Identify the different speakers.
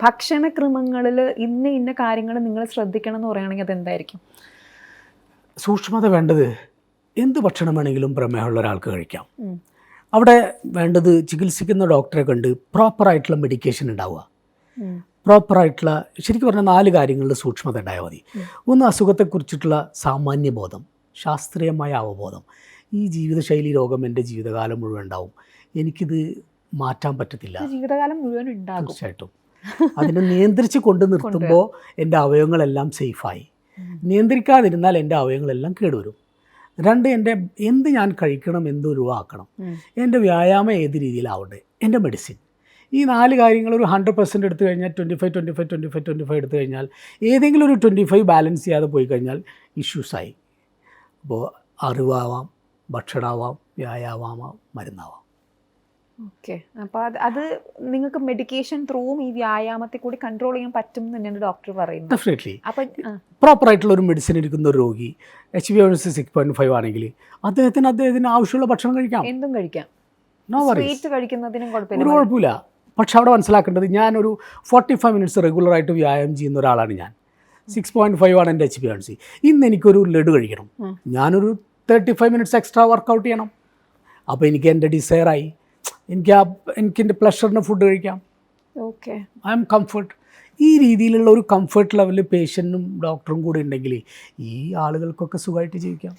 Speaker 1: ഭക്ഷണക്രമങ്ങളിൽ ഇന്ന കാര്യങ്ങൾ നിങ്ങൾ ശ്രദ്ധിക്കണം എന്ന് പറയുകയാണെങ്കിൽ അതെന്തായിരിക്കും?
Speaker 2: സൂക്ഷ്മത വേണ്ടത് എന്ത് ഭക്ഷണം വേണമെങ്കിലും പ്രമേഹമുള്ള ഒരാൾക്ക് കഴിക്കാം. അവിടെ വേണ്ടത് ചികിത്സിക്കുന്ന ഡോക്ടറെ കണ്ട് പ്രോപ്പറായിട്ടുള്ള മെഡിക്കേഷൻ ഉണ്ടാവുക. പ്രോപ്പറായിട്ടുള്ള ശരിക്കും പറഞ്ഞാൽ 4 കാര്യങ്ങളിൽ സൂക്ഷ്മത ഉണ്ടായാൽ മതി. ഒന്ന്, അസുഖത്തെക്കുറിച്ചിട്ടുള്ള സാമാന്യബോധം, ശാസ്ത്രീയമായ അവബോധം. ഈ ജീവിതശൈലി രോഗം എൻ്റെ ജീവിതകാലം മുഴുവൻ ഉണ്ടാവും, എനിക്കിത് മാറ്റാൻ പറ്റത്തില്ല.
Speaker 1: ജീവിതകാലം മുഴുവൻ ഉണ്ടാകും.
Speaker 2: തീർച്ചയായിട്ടും. അതിനെ നിയന്ത്രിച്ച് കൊണ്ട് നിർത്തുമ്പോൾ എൻ്റെ അവയവങ്ങളെല്ലാം സേഫായി. നിയന്ത്രിക്കാതിരുന്നാൽ എൻ്റെ അവയവങ്ങളെല്ലാം കേടുവരും. 2, എന്ത് ഞാൻ കഴിക്കണം, എന്ത് ഒഴിവാക്കണം, എൻ്റെ വ്യായാമം ഏത് രീതിയിലാവട്ടെ, എൻ്റെ മെഡിസിൻ. ഈ 4 കാര്യങ്ങൾ ഒരു 100% എടുത്തു കഴിഞ്ഞാൽ 25 എടുത്തു കഴിഞ്ഞാൽ ഏതെങ്കിലും ഒരു 25 ബാലൻസ് ചെയ്യാതെ പോയി കഴിഞ്ഞാൽ ഇഷ്യൂസായി. അപ്പോൾ അറിവാവാം, ഭക്ഷണമാവാം, വ്യായാമമാവാം, മരുന്നാവാം.
Speaker 1: ഓക്കെ. അപ്പോൾ അത് നിങ്ങൾക്ക് മെഡിക്കേഷൻ ത്രൂവും ഈ വ്യായാമത്തെ കൂടി കൺട്രോൾ ചെയ്യാൻ പറ്റും എന്ന് തന്നെയാണ് ഡോക്ടർ പറയുന്നത്.
Speaker 2: ഡെഫിനറ്റ്ലി.
Speaker 1: അപ്പം
Speaker 2: പ്രോപ്പറായിട്ടുള്ള ഒരു മെഡിസിൻ എടുക്കുന്ന ഒരു രോഗി HbA1c 6.5 ആണെങ്കിൽ അദ്ദേഹത്തിന് ആവശ്യമുള്ള ഭക്ഷണം കഴിക്കാം,
Speaker 1: എന്തും കഴിക്കാം.
Speaker 2: No worries.
Speaker 1: സ്വീറ്റ് കഴിക്കുന്നതിനും
Speaker 2: ഒരു കുഴപ്പമില്ല. പക്ഷെ അവിടെ മനസ്സിലാക്കേണ്ടത്, ഞാനൊരു 45 മിനിറ്റ്സ് റെഗുലറായിട്ട് വ്യായാമം ചെയ്യുന്ന ഒരാളാണ്. ഞാൻ 6.5 ആണ് എൻ്റെ HbA1c. ഇന്ന് എനിക്കൊരു ലഡു കഴിക്കണം, ഞാനൊരു 35 മിനിറ്റ്സ് എക്സ്ട്രാ വർക്കൗട്ട് ചെയ്യണം. അപ്പോൾ എനിക്ക് എൻ്റെ ഡിസയറായി, എനിക്ക് എൻ്റെ പ്ലഷറിന് ഫുഡ് കഴിക്കാം.
Speaker 1: Okay,
Speaker 2: I M comfort. ഈ രീതിയിലുള്ള ഒരു കംഫർട്ട് ലെവലിൽ പേഷ്യൻറ്റും ഡോക്ടറും കൂടി ഉണ്ടെങ്കിൽ ഈ ആളുകൾക്കൊക്കെ സുഖമായിട്ട് ജീവിക്കാം.